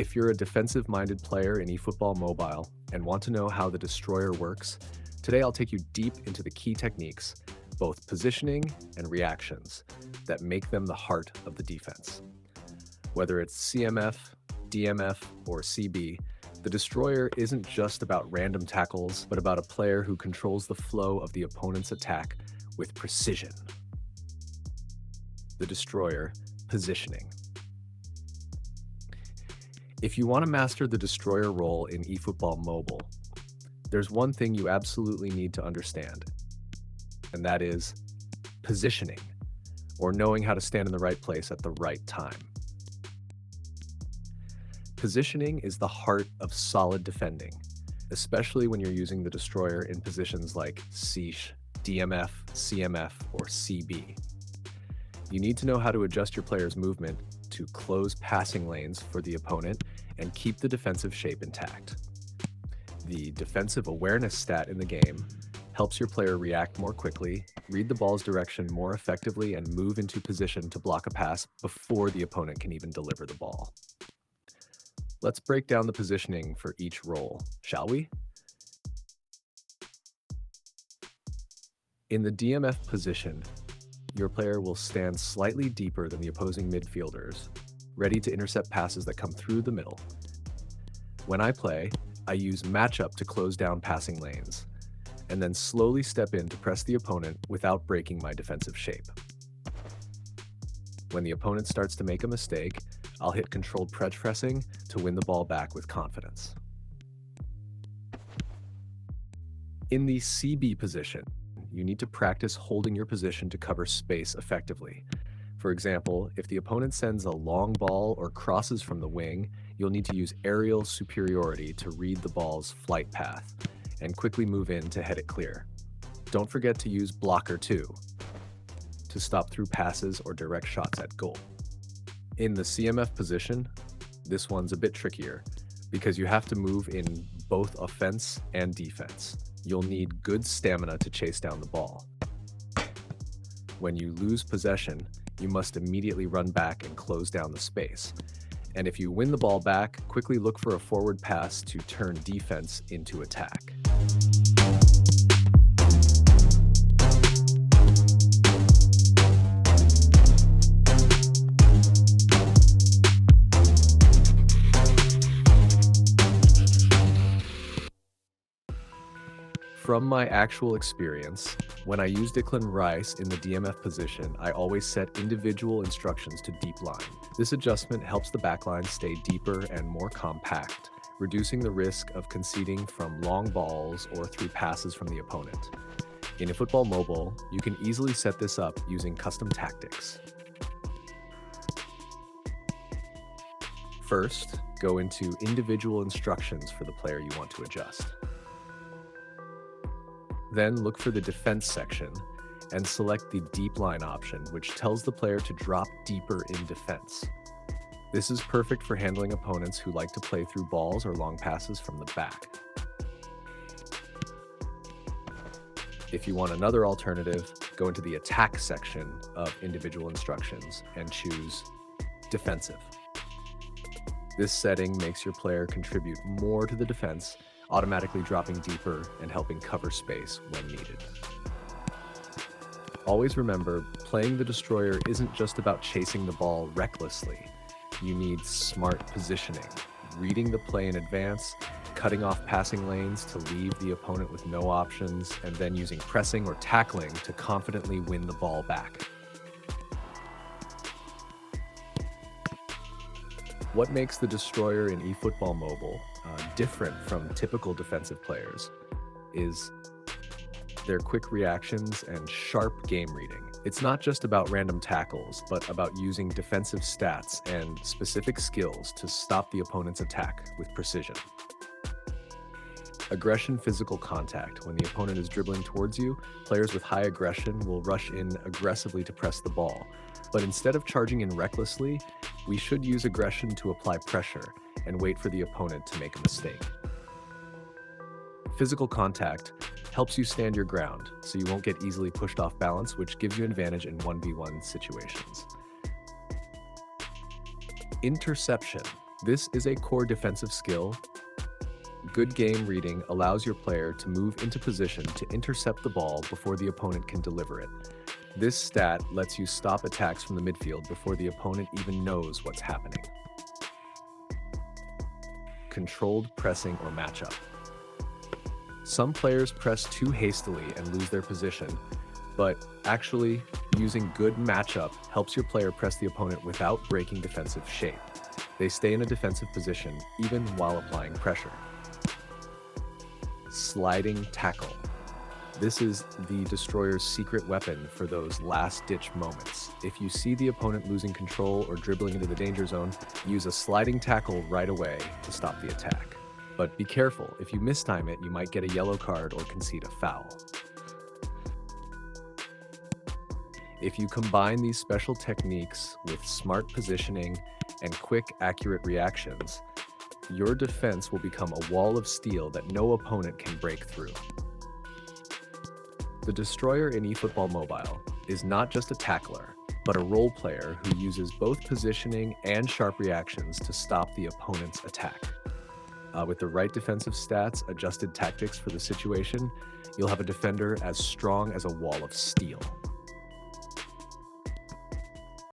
If you're a defensive-minded player in eFootball Mobile and want to know how the Destroyer works, today I'll take you deep into the key techniques, both positioning and reactions, that make them the heart of the defense. Whether it's CMF, DMF, or CB, the Destroyer isn't just about random tackles, but about a player who controls the flow of the opponent's attack with precision. The Destroyer positioning. If you want to master the Destroyer role in eFootball Mobile, there's one thing you absolutely need to understand, and that is positioning, or knowing how to stand in the right place at the right time. Positioning is the heart of solid defending, especially when you're using the Destroyer in positions like Siege, DMF, CMF, or CB. You need to know how to adjust your player's movement to close passing lanes for the opponent and keep the defensive shape intact. The defensive awareness stat in the game helps your player react more quickly, read the ball's direction more effectively, and move into position to block a pass before the opponent can even deliver the ball. Let's break down the positioning for each role, shall we? In the DMF position, your player will stand slightly deeper than the opposing midfielders, ready to intercept passes that come through the middle. When I play, I use matchup to close down passing lanes, and then slowly step in to press the opponent without breaking my defensive shape. When the opponent starts to make a mistake, I'll hit controlled pressing to win the ball back with confidence. In the CB position, you need to practice holding your position to cover space effectively. For example, if the opponent sends a long ball or crosses from the wing, you'll need to use aerial superiority to read the ball's flight path and quickly move in to head it clear. Don't forget to use blocker too, to stop through passes or direct shots at goal. In the CMF position, this one's a bit trickier because you have to move in both offense and defense. You'll need good stamina to chase down the ball. When you lose possession, you must immediately run back and close down the space. And if you win the ball back, quickly look for a forward pass to turn defense into attack. From my actual experience, when I use Declan Rice in the DMF position, I always set individual instructions to deep line. This adjustment helps the backline stay deeper and more compact, reducing the risk of conceding from long balls or through passes from the opponent. In eFootball Mobile, you can easily set this up using custom tactics. First, go into individual instructions for the player you want to adjust. Then look for the defense section and select the deep line option, which tells the player to drop deeper in defense. This is perfect for handling opponents who like to play through balls or long passes from the back. If you want another alternative, go into the attack section of individual instructions and choose defensive. This setting makes your player contribute more to the defense, automatically dropping deeper and helping cover space when needed. Always remember, playing the Destroyer isn't just about chasing the ball recklessly. You need smart positioning, reading the play in advance, cutting off passing lanes to leave the opponent with no options, and then using pressing or tackling to confidently win the ball back. What makes the Destroyer in eFootball Mobile different from typical defensive players is their quick reactions and sharp game reading. It's not just about random tackles, but about using defensive stats and specific skills to stop the opponent's attack with precision. Aggression physical contact. When the opponent is dribbling towards you, players with high aggression will rush in aggressively to press the ball. But instead of charging in recklessly, we should use aggression to apply pressure and wait for the opponent to make a mistake. Physical contact helps you stand your ground so you won't get easily pushed off balance, which gives you an advantage in 1v1 situations. Interception This is a core defensive skill. Good game reading allows your player to move into position to intercept the ball before the opponent can deliver it. This stat lets you stop attacks from the midfield before the opponent even knows what's happening. Controlled pressing or matchup. Some players press too hastily and lose their position, but actually, using good matchup helps your player press the opponent without breaking defensive shape. They stay in a defensive position even while applying pressure. Sliding tackle. This is the Destroyer's secret weapon for those last-ditch moments. If you see the opponent losing control or dribbling into the danger zone, use a sliding tackle right away to stop the attack. But be careful, if you mistime it, you might get a yellow card or concede a foul. If you combine these special techniques with smart positioning and quick, accurate reactions, your defense will become a wall of steel that no opponent can break through. The Destroyer in eFootball Mobile is not just a tackler, but a role player who uses both positioning and sharp reactions to stop the opponent's attack. With the right defensive stats, adjusted tactics for the situation, you'll have a defender as strong as a wall of steel.